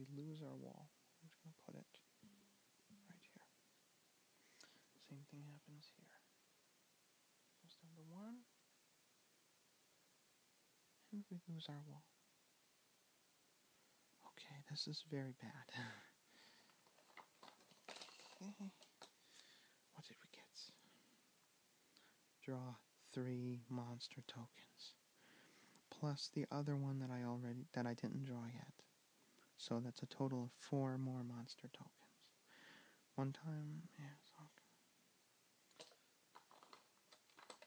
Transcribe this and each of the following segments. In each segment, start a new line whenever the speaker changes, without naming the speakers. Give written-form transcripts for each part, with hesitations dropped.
we lose our wall? I'm just going to put it right here. Same thing happens here. Goes down to 1. And we lose our wall. Okay, this is very bad. Okay. What did we get? Draw 3 monster tokens. Plus the other one that I didn't draw yet. So that's a total of 4 more monster tokens. One time, yeah,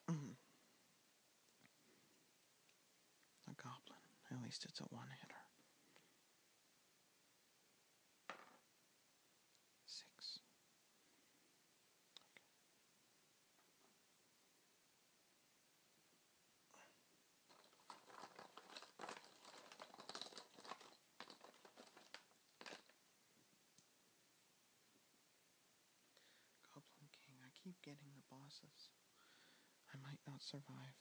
okay. A goblin. At least it's a one-hitter. 6. Okay. Goblin King. I keep getting the bosses. I might not survive.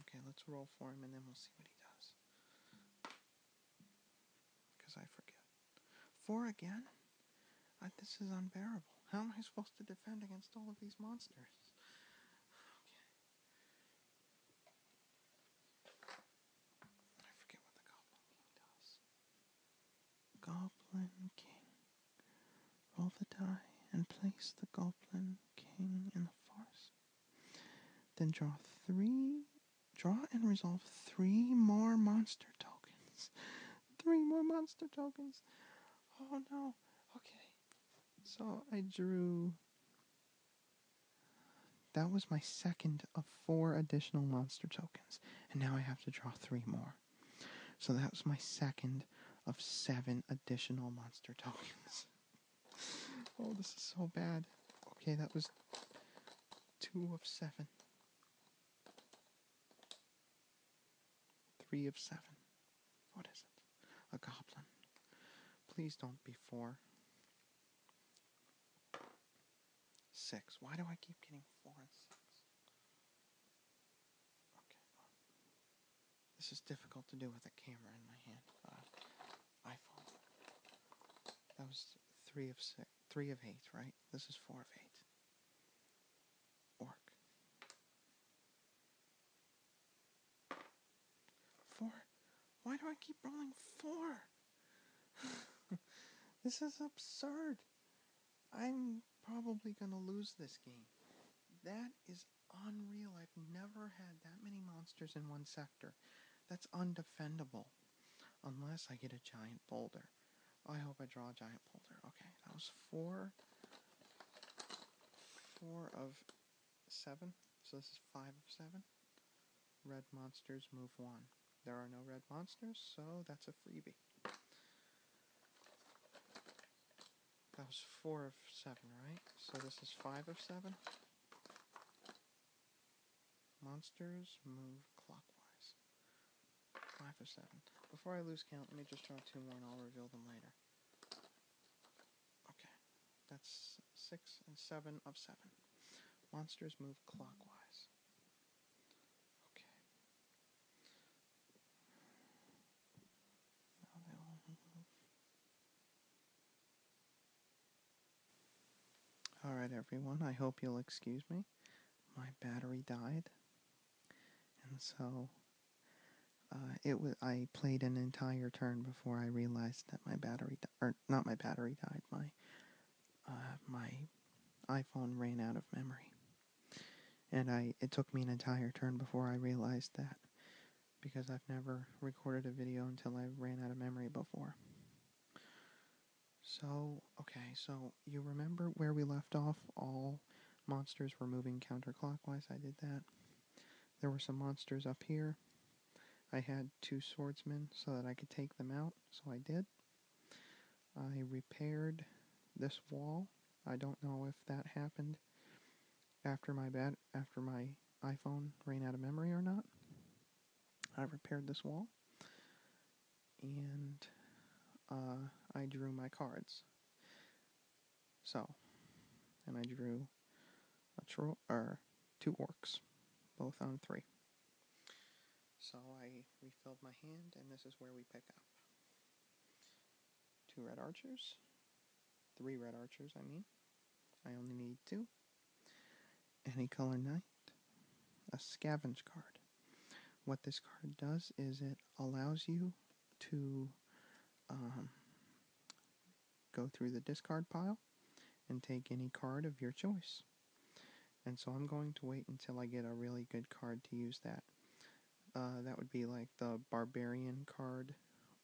Okay, let's roll for him and then we'll see what he does. Because I forget. 4 again? This is unbearable. How am I supposed to defend against all of these monsters? Okay. I forget what the Goblin King does. Goblin King. Roll the die and place the Goblin King in the forest. Then draw and resolve 3 more monster tokens. 3 more monster tokens. Oh no. Okay. So I drew... That was my second of 4 additional monster tokens. And now I have to draw 3 more. So that was my second of 7 additional monster tokens. Oh, this is so bad. Okay, that was 2 of 7. 3 of 7. What is it? A goblin. Please don't be 4. 6. Why do I keep getting 4 and 6? Okay. This is difficult to do with a camera in my hand. iPhone. That was 3 of 6. 3 of 8, right? This is 4 of 8. Orc. 4. Why do I keep rolling 4? This is absurd. I'm probably gonna lose this game. That is unreal. I've never had that many monsters in one sector. That's undefendable. Unless I get a giant boulder. I hope I draw a giant boulder. Okay, that was 4 of 7. So this is 5 of 7. Red monsters move 1. There are no red monsters, so that's a freebie. That was 4 of 7, right? So this is 5 of 7. Monsters move clockwise. 5 of 7. Before I lose count, let me just draw 2 more and I'll reveal them later. Okay. That's 6 and 7 of 7. Monsters move clockwise. Okay. Now they all move. Alright everyone, I hope you'll excuse me. My battery died. And so I played an entire turn before I realized that my battery not my battery died, my iPhone ran out of memory. And it took me an entire turn before I realized that, because I've never recorded a video until I ran out of memory before. So, okay, so you remember where we left off? All monsters were moving counterclockwise. I did that. There were some monsters up here. I had 2 swordsmen so that I could take them out, so I did. I repaired this wall. I don't know if that happened after my iPhone ran out of memory or not. I repaired this wall, and I drew my cards. So, and I drew 2 orcs, both on 3. So I refilled my hand, and this is where we pick up. 2 red archers. 3 red archers, I mean. I only need 2. Any color knight. A scavenge card. What this card does is it allows you to go through the discard pile and take any card of your choice. And so I'm going to wait until I get a really good card to use that. That would be like the Barbarian card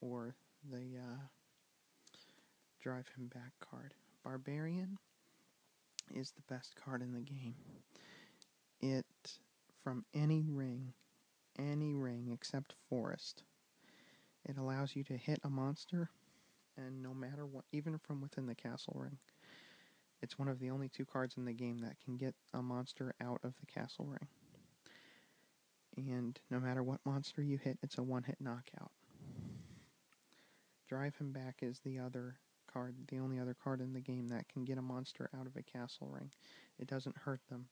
or the Drive Him Back card. Barbarian is the best card in the game. It, from any ring except Forest, it allows you to hit a monster, and no matter what, even from within the castle ring, it's one of the only 2 cards in the game that can get a monster out of the castle ring. And no matter what monster you hit, it's a 1-hit knockout. Drive Him Back is the other card, the only other card in the game that can get a monster out of a castle ring. It doesn't hurt them,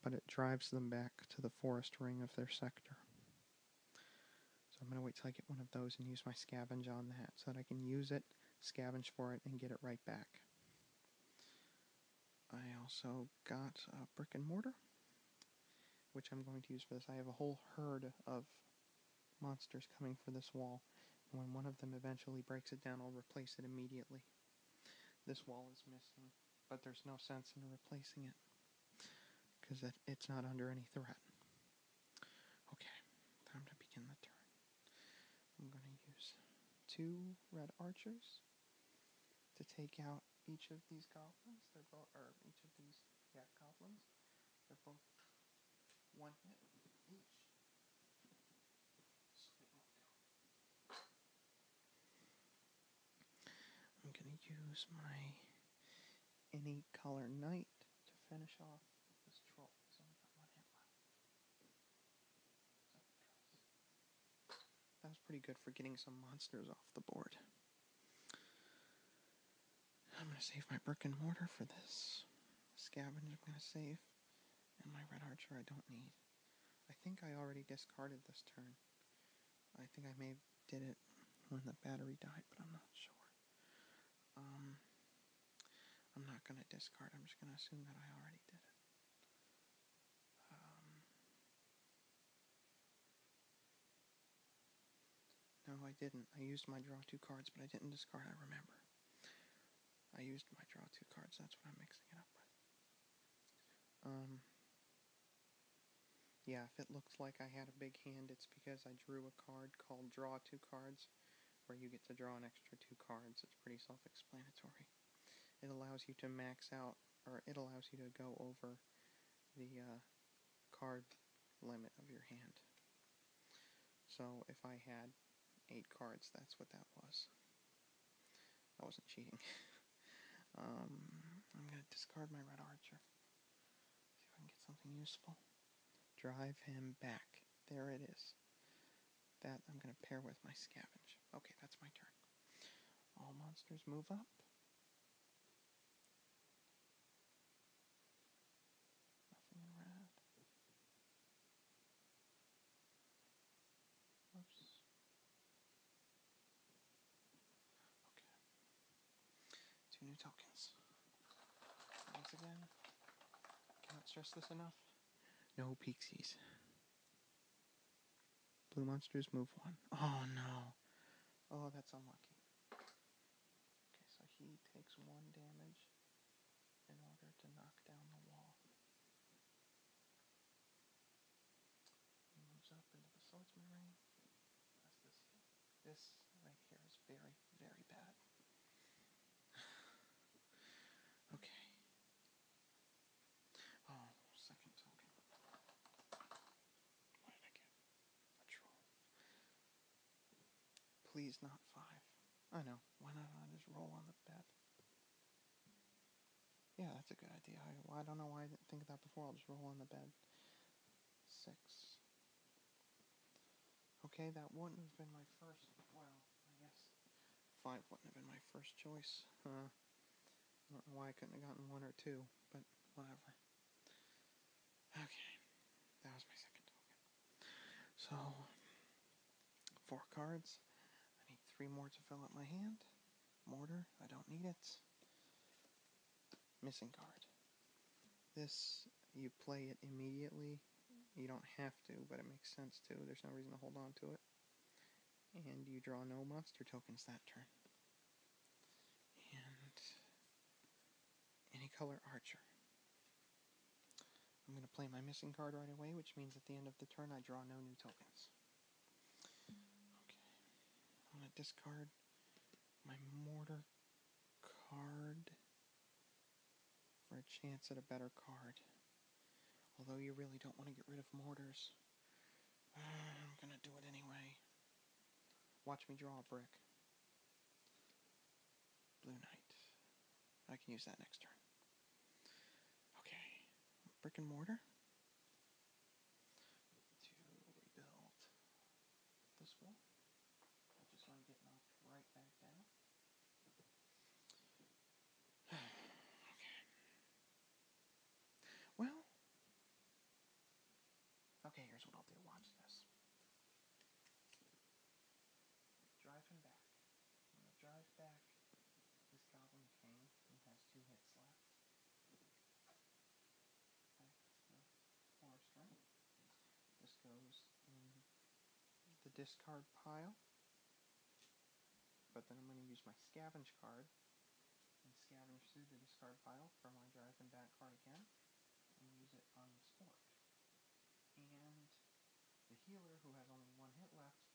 but it drives them back to the forest ring of their sector. So I'm going to wait till I get one of those and use my scavenge on that so that I can use it, scavenge for it, and get it right back. I also got a brick and mortar, which I'm going to use for this. I have a whole herd of monsters coming for this wall. And when one of them eventually breaks it down, I'll replace it immediately. This wall is missing, but there's no sense in replacing it because it's not under any threat. Okay, time to begin the turn. I'm going to use 2 red archers to take out each of these goblins. They're both, or each of these, goblins. They're both 1 hit each. I'm going to use my any color knight to finish off this troll. He's only got 1 hit left. That was pretty good for getting some monsters off the board. I'm going to save my brick and mortar for this. Scavenge I'm going to save. And my red archer I don't need. I think I already discarded this turn. I think I may have did it when the battery died, but I'm not sure. I'm not going to discard. I'm just going to assume that I already did it. No, I didn't. I used my draw 2 cards, but I didn't discard. I remember. I used my draw 2 cards. That's what I'm mixing it up with. Yeah, if it looks like I had a big hand, it's because I drew a card called Draw 2 Cards, where you get to draw an extra 2 cards. It's pretty self-explanatory. It allows you to max out, or it allows you to go over the card limit of your hand. So if I had 8 cards, that's what that was. I wasn't cheating. I'm going to discard my red archer. See if I can get something useful. Drive him back. There it is. That I'm going to pair with my scavenge. Okay, that's my turn. All monsters move up. Nothing in red. Whoops. Okay. 2 new tokens. Once again, cannot stress this enough. No pixies. Blue monsters move 1. Oh no. Oh, that's unlucky. Okay, so he takes 1 damage in order to knock down the wall. He moves up into the swordsman ring. This right here is very, very bad. Okay. Oh, second token. What did I get? A troll. Please not 5. I know. Why not just roll on the bed? Yeah, that's a good idea. I don't know why I didn't think of that before. I'll just roll on the bed. 6. Okay, that wouldn't have been my first. Well, I guess 5 wouldn't have been my first choice. I don't know why I couldn't have gotten 1 or 2, but whatever. Okay, that was my second token. So, 4 cards. I need 3 more to fill up my hand. Mortar. it. Missing card. This, you play it immediately. You don't have to, but it makes sense to. There's no reason to hold on to it. And you draw no monster tokens that turn. And any color archer. I'm going to play my missing card right away, which means at the end of the turn I draw no new tokens. Okay. I'm going to discard my mortar card for a chance at a better card. Although you really don't want to get rid of mortars. I'm going to do it anyway. Watch me draw a brick. Blue Knight. I can use that next turn. Okay. Brick and mortar. To rebuild this wall. I just want to get knocked right back down. Okay. Well. Okay, here's what I'll do. Watch this. Drive him back. I'm going to drive back this Goblin King, who has 2 hits left. Back to the forest ring. This goes in the discard pile. But then I'm going to use my scavenge card and scavenge through the discard pile for my drive and back card again and use it on the sport. And the healer, who has only 1 hit left,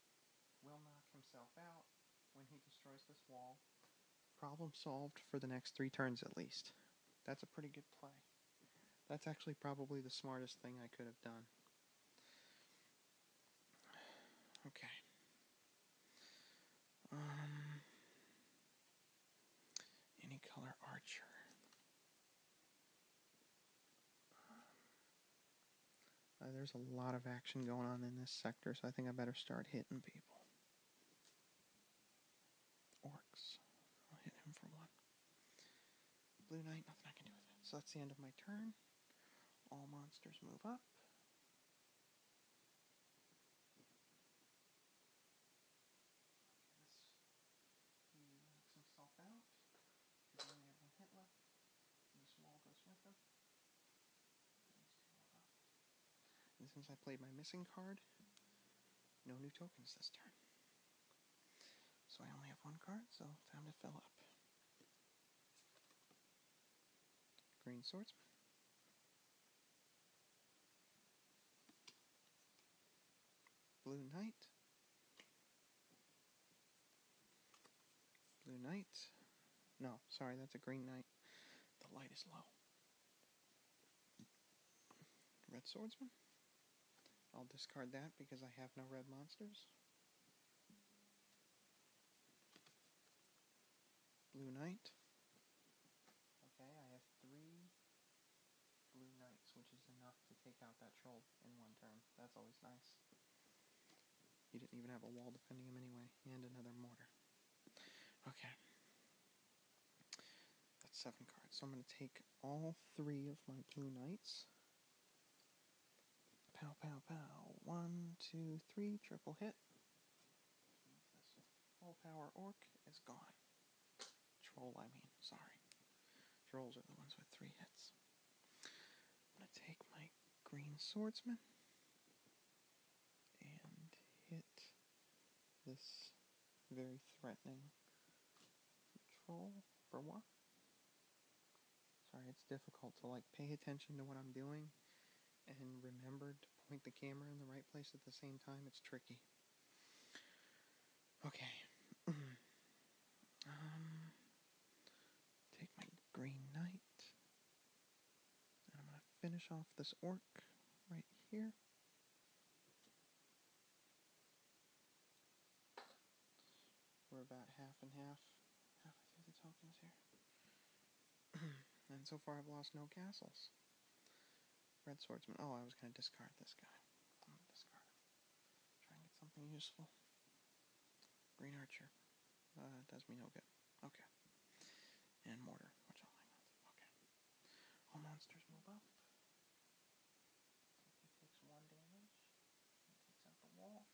will knock himself out when he destroys this wall. Problem solved for the next 3 turns at least. That's a pretty good play. That's actually probably the smartest thing I could have done. Okay. Any color archer. There's a lot of action going on in this sector, so I think I better start hitting people. Orcs. I'll hit him for 1. Blue Knight, nothing I can do with it. So that's the end of my turn. All monsters move up. He knocks himself out. He's only have 1 hit left. And this wall goes with him. And since I played my missing card, no new tokens this turn. So I only have 1 card, so time to fill up. Green Swordsman. Blue Knight. Blue Knight. No, sorry, that's a Green Knight. The light is low. Red Swordsman. I'll discard that because I have no red monsters. Blue Knight. Okay, I have 3 Blue Knights, which is enough to take out that troll in 1 turn. That's always nice. He didn't even have a wall defending him anyway. And another mortar. Okay. That's 7 cards. So I'm going to take all 3 of my Blue Knights. Pow, pow, pow. 1, 2, 3. Triple hit. This full power orc is gone. Troll, I mean. Sorry. Trolls are the ones with 3 hits. I'm going to take my Green Swordsman and hit this very threatening troll for 1. Sorry, it's difficult to pay attention to what I'm doing and remember to point the camera in the right place at the same time. It's tricky. Okay. Take my Green Knight. And I'm going to finish off this orc right here. We're about half and half. Halfway through the tokens here. And so far I've lost no castles. Red Swordsman. Oh, I was going to discard this guy. I'm going to discard him. Try and get something useful. Green Archer. Does me no good. Okay. And Mortar, which I'll hang on to. Okay. All monsters move up. He takes 1 damage. He takes out the wall.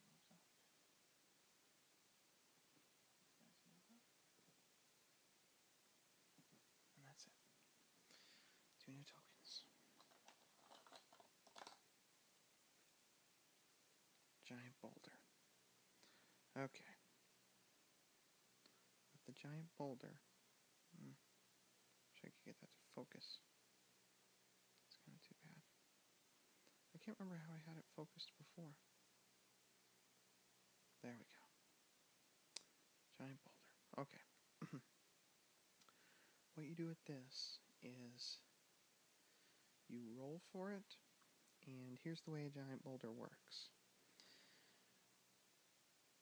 Moves up. These guys move up. giant boulder. Okay. With the giant boulder, wish I could get that to focus. It's kind of too bad. I can't remember how I had it focused before. There we go. Giant boulder. Okay. What you do with this is you roll for it, and here's the way a giant boulder works.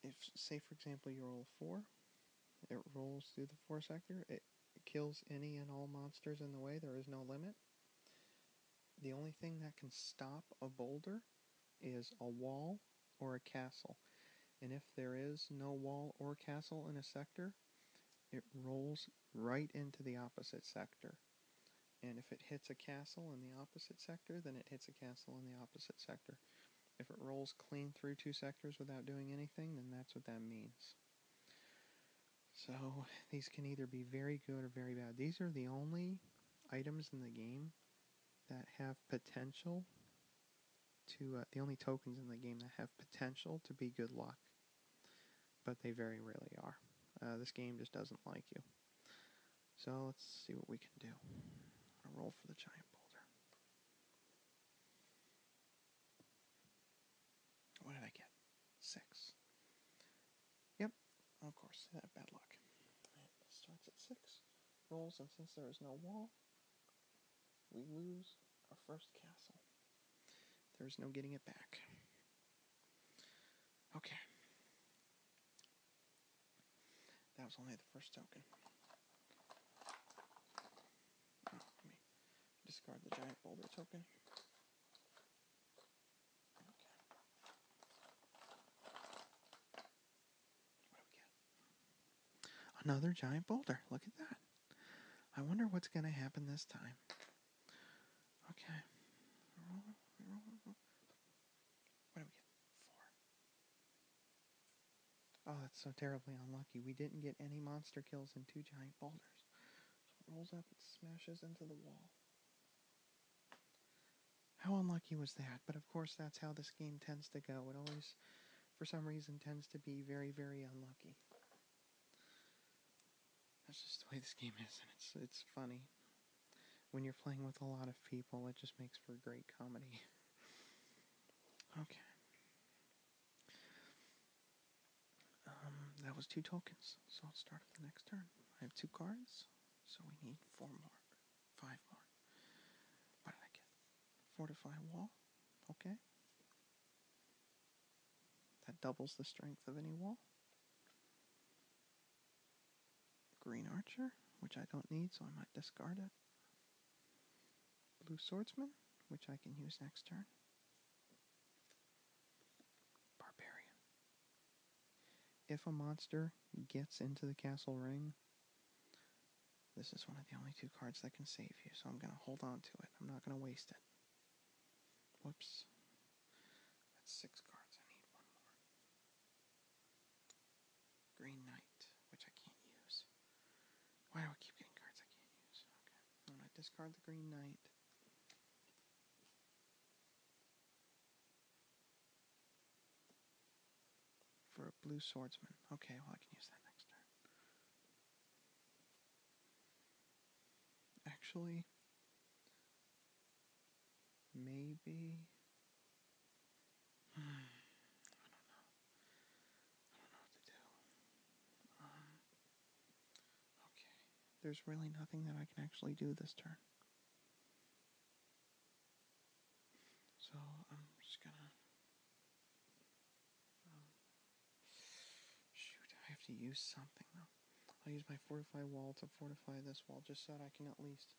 If, say for example, you roll 4, it rolls through the 4 sector, it kills any and all monsters in the way, there is no limit. The only thing that can stop a boulder is a wall or a castle. And if there is no wall or castle in a sector, it rolls right into the opposite sector. And if it hits a castle in the opposite sector, then it hits a castle in the opposite sector. If it rolls clean through 2 sectors without doing anything, then that's what that means. So these can either be very good or very bad. These are the only items in the game that have potential to, the only tokens in the game that have potential to be good luck. But they very rarely are. This game just doesn't like you. So let's see what we can do. I'll roll for the giant boulder. What did I get? 6. Yep, of course, bad luck. It starts at 6, rolls, and since there is no wall, we lose our first castle. There's no getting it back. Okay. That was only the first token. Let me discard the giant boulder token. Okay. What do we get? Another giant boulder. Look at that. I wonder what's going to happen this time. Okay. Roll. What do we get? 4. Oh, that's so terribly unlucky. We didn't get any monster kills in 2 giant boulders. So it rolls up and smashes into the wall. How unlucky was that? But of course, that's how this game tends to go. It always, for some reason, tends to be very, very unlucky. That's just the way this game is, and it's funny. When you're playing with a lot of people, it just makes for great comedy. Okay. That was 2 tokens, so I'll start at the next turn. I have 2 cards, so we need 4 more. 5 more. What did I get? Fortify wall. Okay. That doubles the strength of any wall. Green archer, which I don't need, so I might discard it. Blue swordsman, which I can use next turn. Barbarian. If a monster gets into the castle ring, this is one of the only 2 cards that can save you, so I'm going to hold on to it. I'm not going to waste it. Whoops. That's 6 cards. I need 1 more. Green Knight, which I can't use. Why do I keep getting cards I can't use? Okay. I'm going to discard the Green Knight. For a blue swordsman. Okay, well I can use that next turn. Actually, maybe... I don't know. I don't know what to do. Okay. There's really nothing that I can actually do this turn. So I'm just gonna... shoot, I have to use something though. I'll use my fortify wall to fortify this wall just so that I can at least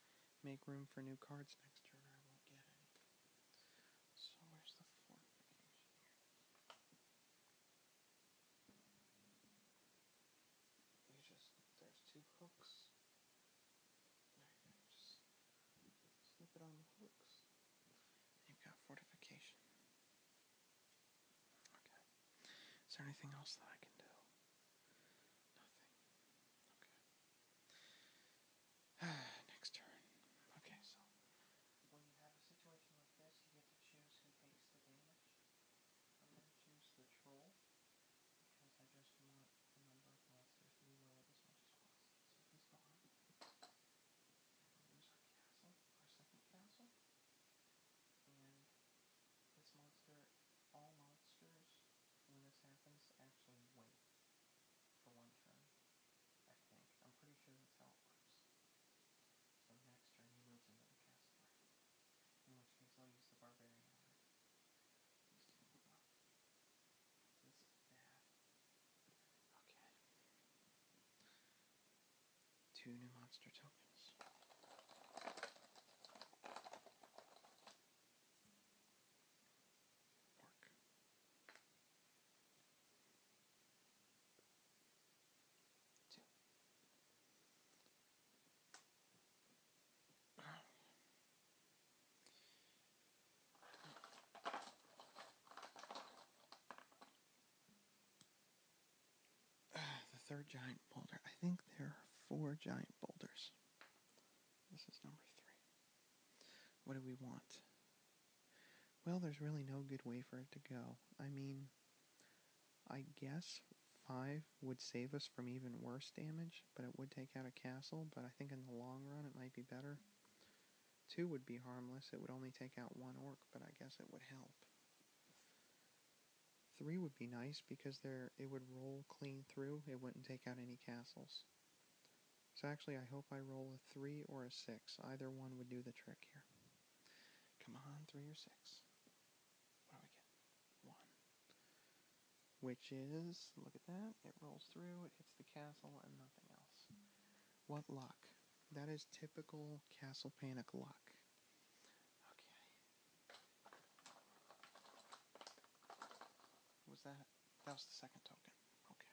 make room for new cards next turn or I won't get any. So where's the fortification here? There's 2 hooks. There you go, just slip it on the hooks. You've got fortification. Okay. Is there anything else that I can do? Nothing. Okay. Next turn. Okay, so when you have a situation like this, you get to choose who takes the damage. I'm going to choose the 2 new monster tokens. Work. Two. The third giant boulder. I think there are 4 giant boulders. This is number 3. What do we want? Well, there's really no good way for it to go. I mean, I guess 5 would save us from even worse damage, but it would take out a castle, but I think in the long run it might be better. 2 would be harmless. It would only take out 1 orc, but I guess it would help. 3 would be nice because it would roll clean through. It wouldn't take out any castles. So actually, I hope I roll a 3 or a 6. Either one would do the trick here. Come on, 3 or 6. What do we get? 1. Which is, look at that, it rolls through, it hits the castle, and nothing else. What luck. That is typical Castle Panic luck. Okay. Was that? That was the second token. Okay.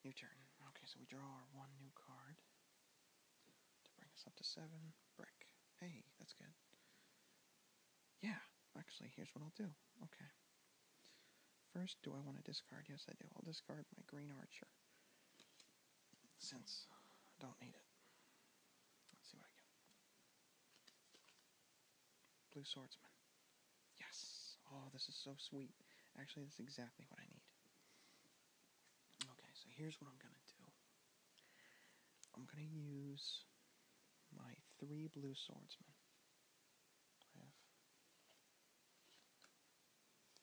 New turn. Okay, so we draw our 1 new card to bring us up to 7. Brick. Hey, that's good. Yeah, actually, here's what I'll do. Okay. First, do I want to discard? Yes, I do. I'll discard my green archer, since I don't need it. Let's see what I get. Blue swordsman. Yes. Oh, this is so sweet. Actually, that's exactly what I need. Okay, so here's what I'm going to do. I'm going to use my 3 blue swordsmen. I have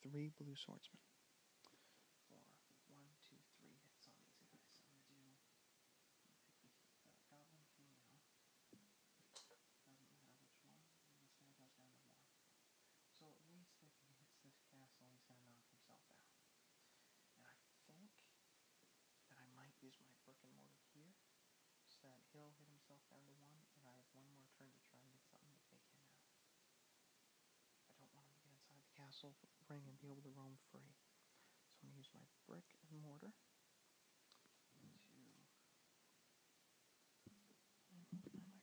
3 blue swordsmen. For 1, 2, 3 hits on these guys. I'm going to do... pick the Goblin King now. Doesn't matter which one. And this guy goes down to 1. So at least if he hits this castle, he's going to knock himself out. And I think that I might use my brick and mortar here, so that he'll hit himself down to 1, and I have 1 more turn to try and get something to take him out. I don't want him to get inside the castle ring and be able to roam free. So I'm going to use my brick and mortar to move my microphone again,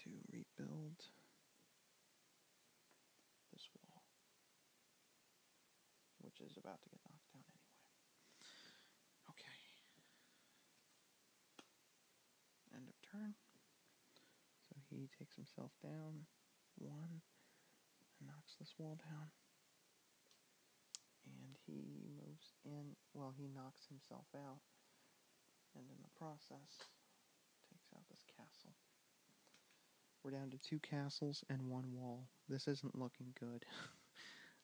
to rebuild this wall, which is about to get knocked down anyway. Okay. End of turn. So he takes himself down 1 and knocks this wall down. And he moves in, well, he knocks himself out, and in the process takes out this castle. We're down to 2 castles and 1 wall. This isn't looking good.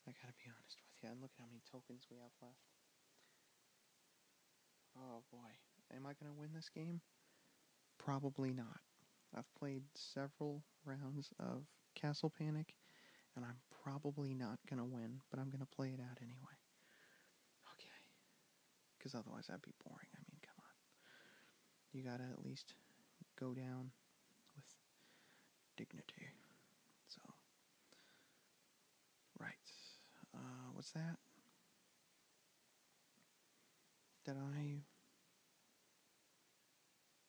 I gotta be honest with you. And look at how many tokens we have left. Oh boy. Am I gonna win this game? Probably not. I've played several rounds of Castle Panic, and I'm probably not gonna win, but I'm gonna play it out anyway. Okay. Because otherwise that'd be boring. I mean, come on. You gotta at least go down with dignity. So, right. What's that? Did I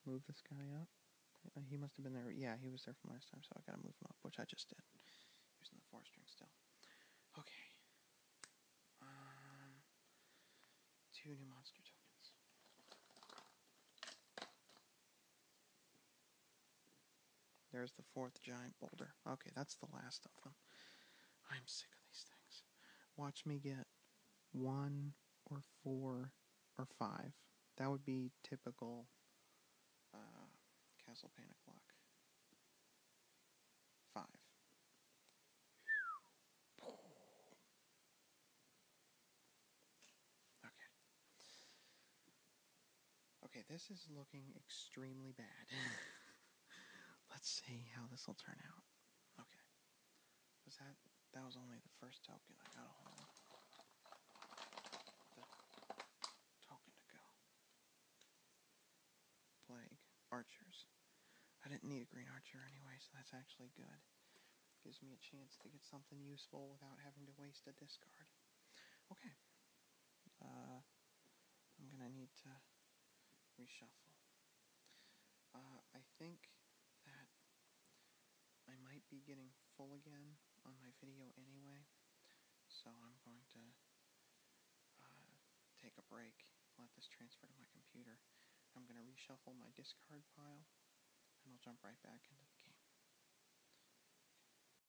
move this guy up? He must have been there. Yeah, he was there from last time, so I gotta move him up, which I just did. Using the 4 string still. Okay. 2 new monster tokens. There's the 4th giant boulder. Okay, that's the last of them. I'm sick of these things. Watch me get 1 or 4 or 5. That would be typical Castle Panic luck. 5. Okay. Okay, this is looking extremely bad. Let's see how this will turn out. Okay. That was only the first token. I got a hold of the token to go. archers. I didn't need a green archer anyway, so that's actually good. Gives me a chance to get something useful without having to waste a discard. Okay. I'm going to need to reshuffle. I think that I might be getting full again on my video anyway, so I'm going to take a break, let this transfer to my computer. I'm going to reshuffle my discard pile, and I'll jump right back into